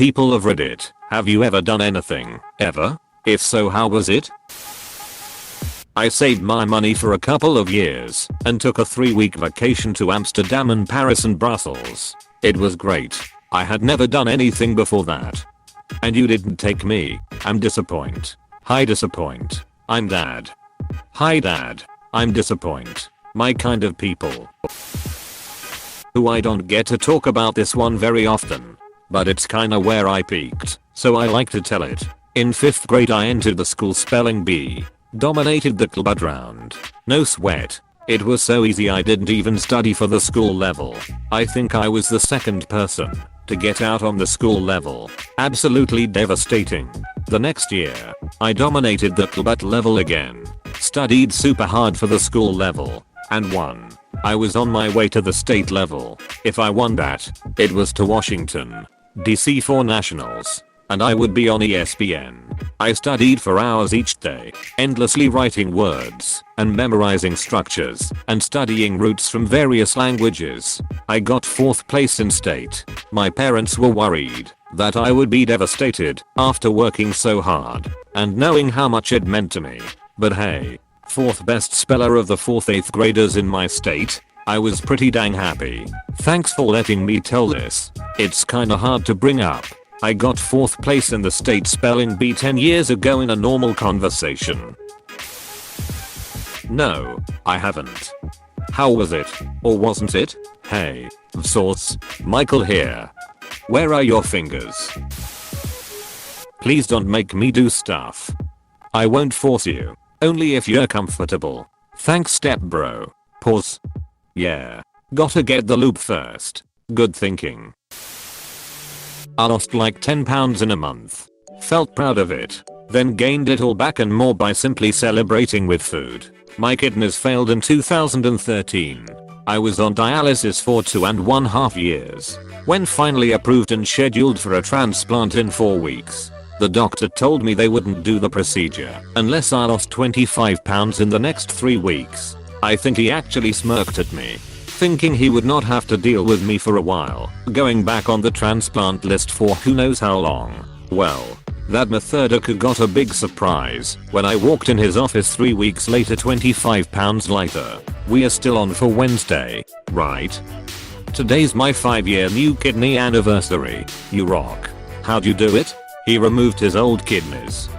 People of Reddit, have you ever done anything, ever? If so, how was it? I saved my money for a couple of years and took a 3-week vacation to Amsterdam and Paris and Brussels. It was great. I had never done anything before that. And you didn't take me. I'm disappointed. Hi disappoint. I'm dad. Hi dad. I'm disappointed. My kind of people. Who I don't get to talk about this one very often. But it's kinda where I peaked, so I like to tell it. In 5th grade I entered the school spelling bee. Dominated the club round. No sweat. It was so easy I didn't even study for the school level. I think I was the second person to get out on the school level. Absolutely devastating. The next year, I dominated the club level again. Studied super hard for the school level. And won. I was on my way to the state level. If I won that, it was to Washington, DC for nationals. And I would be on ESPN. I studied for hours each day, endlessly writing words, and memorizing structures, and studying roots from various languages. I got 4th place in state. My parents were worried that I would be devastated after working so hard, and knowing how much it meant to me. But hey, 4th best speller of the 4th 8th graders in my state. I was pretty dang happy. Thanks for letting me tell this. It's kinda hard to bring up. I got 4th place in the state spelling bee 10 years ago in a normal conversation. No, I haven't. How was it? Or wasn't it? Hey, source, Michael here. Where are your fingers? Please don't make me do stuff. I won't force you. Only if you're comfortable. Thanks step bro. Pause. Yeah. Gotta get the loop first. Good thinking. I lost like 10 pounds in a month. Felt proud of it. Then gained it all back and more by simply celebrating with food. My kidneys failed in 2013. I was on dialysis for 2.5 years. When finally approved and scheduled for a transplant in 4 weeks. The doctor told me they wouldn't do the procedure unless I lost 25 pounds in the next 3 weeks. I think he actually smirked at me, thinking he would not have to deal with me for a while, going back on the transplant list for who knows how long. Well, that methodical got a big surprise when I walked in his office 3 weeks later 25 pounds lighter. We are still on for Wednesday, right? Today's my 5-year new kidney anniversary. You rock. How'd you do it? He removed his old kidneys.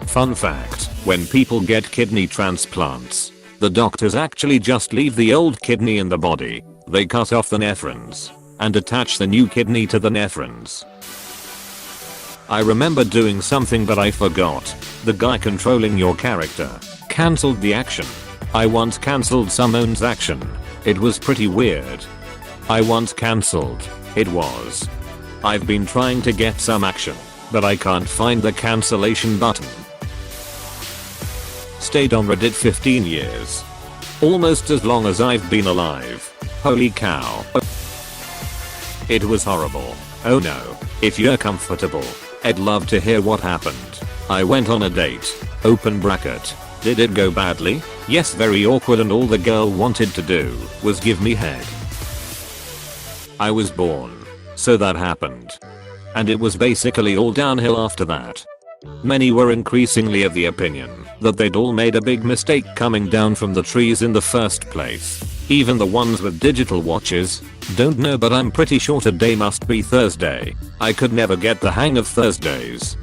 Fun fact, when people get kidney transplants, the doctors actually just leave the old kidney in the body. They cut off the nephrons and attach the new kidney to the nephrons. I remember doing something but I forgot. The guy controlling your character cancelled the action. I once cancelled someone's action. It was pretty weird. I once cancelled. It was. I've been trying to get some action, but I can't find the cancellation button. Stayed on Reddit 15 years. Almost as long as I've been alive. Holy cow. It was horrible. Oh no. If you're comfortable, I'd love to hear what happened. I went on a date. Open bracket. Did it go badly? Yes, very awkward, and all the girl wanted to do was give me head. I was born. So that happened. And it was basically all downhill after that. Many were increasingly of the opinion that they'd all made a big mistake coming down from the trees in the first place. Even the ones with digital watches. Don't know, but I'm pretty sure today must be Thursday. I could never get the hang of Thursdays.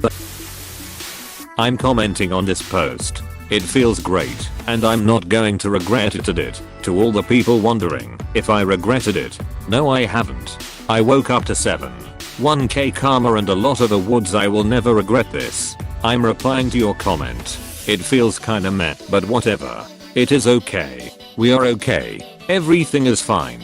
I'm commenting on this post. It feels great, and I'm not going to regret it. To all the people wondering if I regretted it, no I haven't. I woke up to 1k karma and a lot of awards. I will never regret this. I'm replying to your comment. It feels kinda meh, but whatever. It is okay. We are okay. Everything is fine.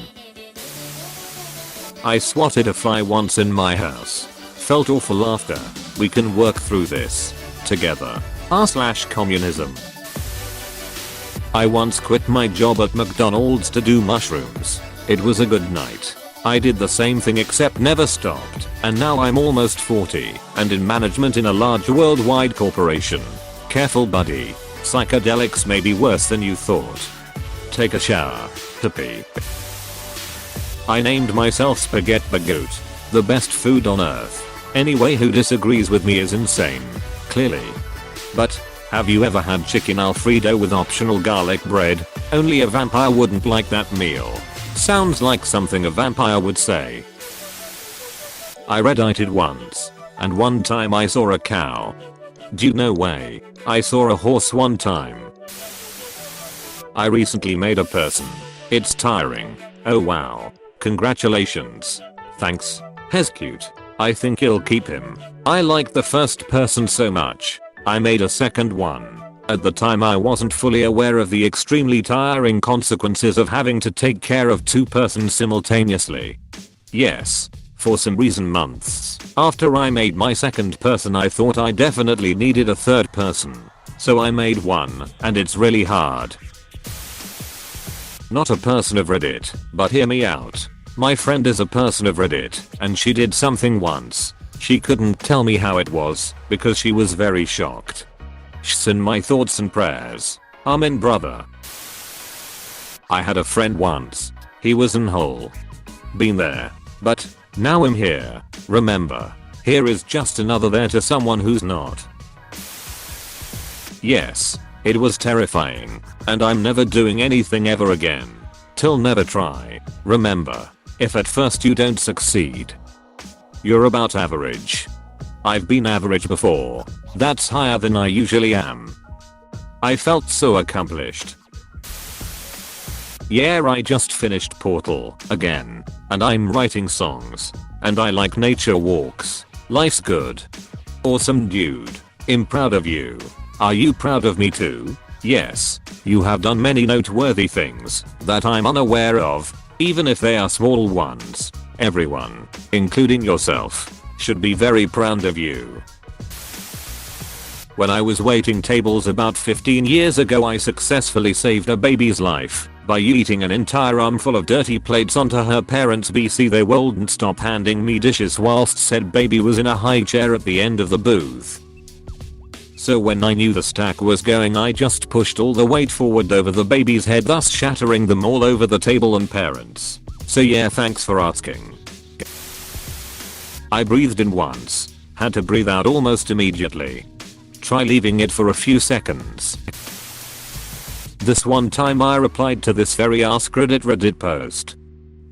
I swatted a fly once in my house. Felt awful after. We can work through this together. r/communism. I once quit my job at McDonald's to do mushrooms. It was a good night. I did the same thing except never stopped, and now I'm almost 40 and in management in a large worldwide corporation. Careful buddy. Psychedelics may be worse than you thought. Take a shower. To pee. I named myself Spaghetti Bagoot. The best food on earth. Anyway, who disagrees with me is insane. Clearly. But have you ever had chicken Alfredo with optional garlic bread? Only a vampire wouldn't like that meal. Sounds like something a vampire would say. I Reddited once. And one time I saw a cow. Dude, no way. I saw a horse one time. I recently made a person. It's tiring. Oh wow. Congratulations. Thanks. He's cute. I think you'll keep him. I like the first person so much. I made a second one. At the time I wasn't fully aware of the extremely tiring consequences of having to take care of two persons simultaneously. Yes. For some reason months after I made my second person I thought I definitely needed a third person. So I made one, and it's really hard. Not a person of Reddit, but hear me out. My friend is a person of Reddit, and she did something once. She couldn't tell me how it was, because she was very shocked. Send my thoughts and prayers. Amen, brother. I had a friend once. He was in hole. Been there. But now I'm here. Remember, here is just another there to someone who's not. Yes, it was terrifying, and I'm never doing anything ever again. Till never try. Remember, if at first you don't succeed, you're about average. I've been average before. That's higher than I usually am. I felt so accomplished. Yeah, I just finished Portal again, and I'm writing songs. And I like nature walks. Life's good. Awesome, dude. I'm proud of you. Are you proud of me too? Yes, you have done many noteworthy things that I'm unaware of, even if they are small ones. Everyone, including yourself, should be very proud of you. When I was waiting tables about 15 years ago, I successfully saved a baby's life by eating an entire armful of dirty plates onto her parents' BC. They wouldn't stop handing me dishes whilst said baby was in a high chair at the end of the booth. So when I knew the stack was going, I just pushed all the weight forward over the baby's head, thus shattering them all over the table and parents. So yeah, thanks for asking. I breathed in once. Had to breathe out almost immediately. Try leaving it for a few seconds. This one time I replied to this very AskReddit Reddit post.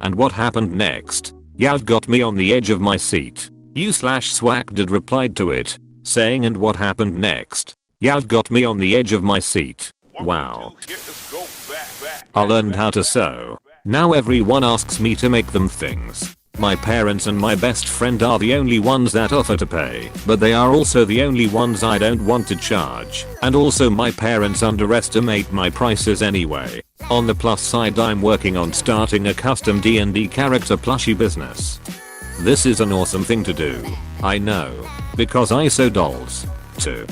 And what happened next? Yeah, it got me on the edge of my seat. U/Swag did replied to it, saying and what happened next? Yeah, it got me on the edge of my seat. Wow. I learned how to sew. Now everyone asks me to make them things. My parents and my best friend are the only ones that offer to pay, but they are also the only ones I don't want to charge. And also my parents underestimate my prices anyway. On the plus side, I'm working on starting a custom D&D character plushie business. This is an awesome thing to do. I know. Because I sew dolls. Too.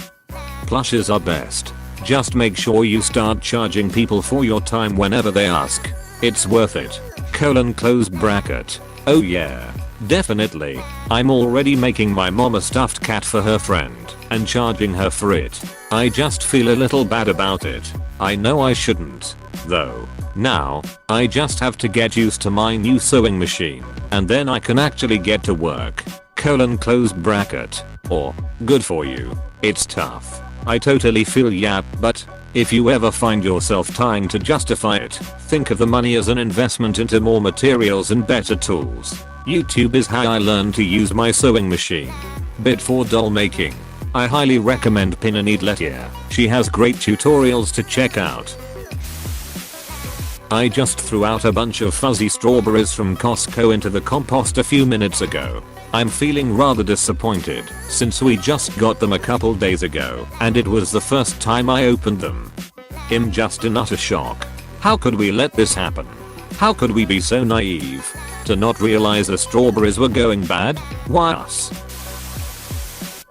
Plushes are best. Just make sure you start charging people for your time whenever they ask. It's worth it. Close bracket. Oh yeah, definitely. I'm already making my mom a stuffed cat for her friend and charging her for it. I just feel a little bad about it. I know I shouldn't, though. Now, I just have to get used to my new sewing machine, and then I can actually get to work. Close bracket. Or, good for you. It's tough. I totally feel ya, but if you ever find yourself trying to justify it, think of the money as an investment into more materials and better tools. YouTube is how I learned to use my sewing machine. Bit for doll making. I highly recommend Pin and Needlet here. She has great tutorials to check out. I just threw out a bunch of fuzzy strawberries from Costco into the compost a few minutes ago. I'm feeling rather disappointed since we just got them a couple days ago and it was the first time I opened them. I'm just in utter shock. How could we let this happen? How could we be so naive to not realize the strawberries were going bad? Why us?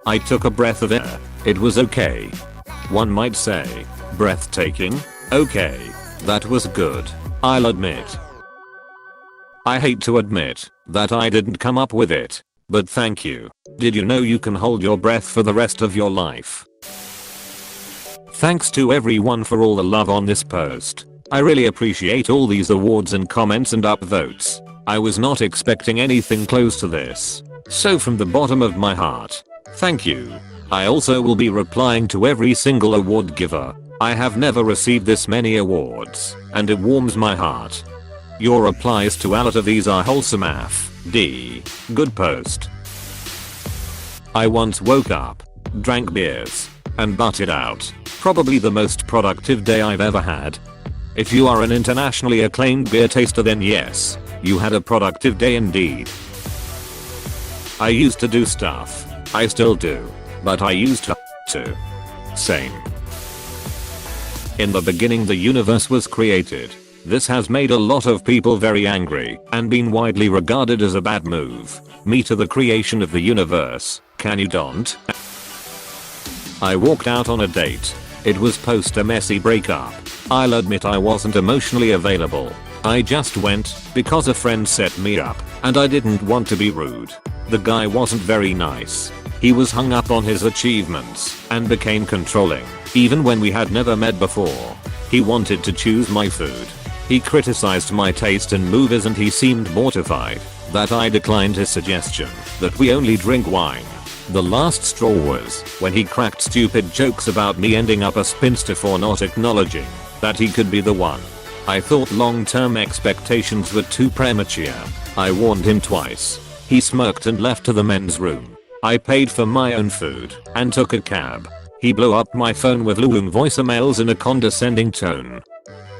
I took a breath of air. It was okay. One might say, breathtaking. Okay, that was good. I'll admit. I hate to admit that I didn't come up with it. But thank you. Did you know you can hold your breath for the rest of your life? Thanks to everyone for all the love on this post. I really appreciate all these awards and comments and upvotes. I was not expecting anything close to this. So from the bottom of my heart, thank you. I also will be replying to every single award giver. I have never received this many awards, and it warms my heart. Your replies to a lot of these are wholesome AF.D. Good post. I once woke up, drank beers, and butted out. Probably the most productive day I've ever had. If you are an internationally acclaimed beer taster, then yes, you had a productive day indeed. I used to do stuff. I still do. But I used to. Same. In the beginning the universe was created. This has made a lot of people very angry and been widely regarded as a bad move. Me to the creation of the universe. Can you don't? I walked out on a date. It was post a messy breakup. I'll admit I wasn't emotionally available. I just went because a friend set me up and I didn't want to be rude. The guy wasn't very nice. He was hung up on his achievements and became controlling, even when we had never met before. He wanted to choose my food. He criticized my taste in movies and he seemed mortified that I declined his suggestion that we only drink wine. The last straw was when he cracked stupid jokes about me ending up a spinster for not acknowledging that he could be the one. I thought long-term expectations were too premature. I warned him twice. He smirked and left to the men's room. I paid for my own food and took a cab. He blew up my phone with long voicemails in a condescending tone.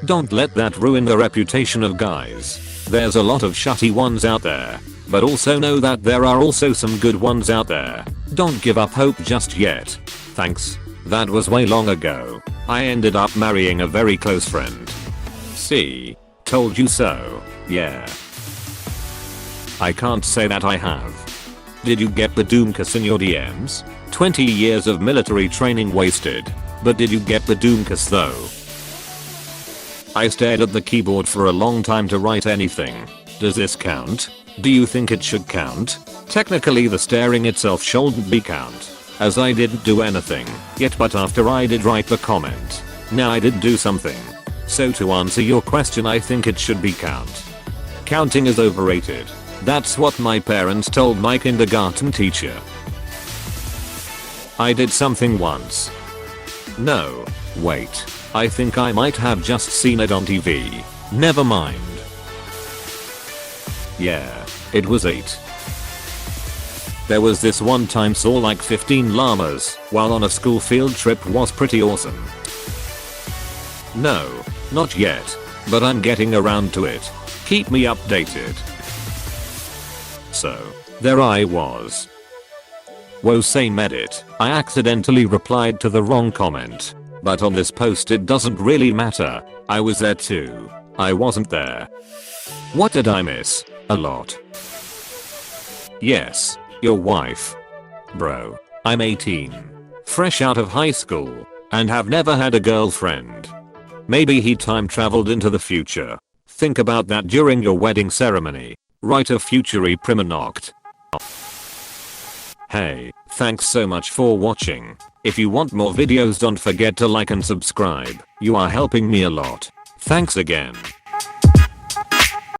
Don't let that ruin the reputation of guys. There's a lot of shitty ones out there, but also know that there are also some good ones out there. Don't give up hope just yet. Thanks. That was way long ago. I ended up marrying a very close friend. See? Told you so. Yeah. I can't say that I have. Did you get the Doomcast in your DMs? 20 years of military training wasted. But did you get the Doomcast though? I stared at the keyboard for a long time to write anything. Does this count? Do you think it should count? Technically the staring itself shouldn't be count, as I didn't do anything yet, but after I did write the comment, now I did do something. So to answer your question, I think it should be count. Counting is overrated. That's what my parents told my kindergarten teacher. I did something once. No, wait. I think I might have just seen it on TV. Never mind. Yeah, it was 8. There was this one time saw like 15 llamas while on a school field trip. Was pretty awesome. No, not yet, but I'm getting around to it. Keep me updated. So, there I was. Whoa, same edit. I accidentally replied to the wrong comment. But on this post it doesn't really matter. I was there too. I wasn't there. What did I miss? A lot. Yes, your wife. Bro, I'm 18. Fresh out of high school. And have never had a girlfriend. Maybe he time traveled into the future. Think about that during your wedding ceremony. Write a future prima noct. Hey, thanks so much for watching. If you want more videos, don't forget to like and subscribe. You are helping me a lot. Thanks again.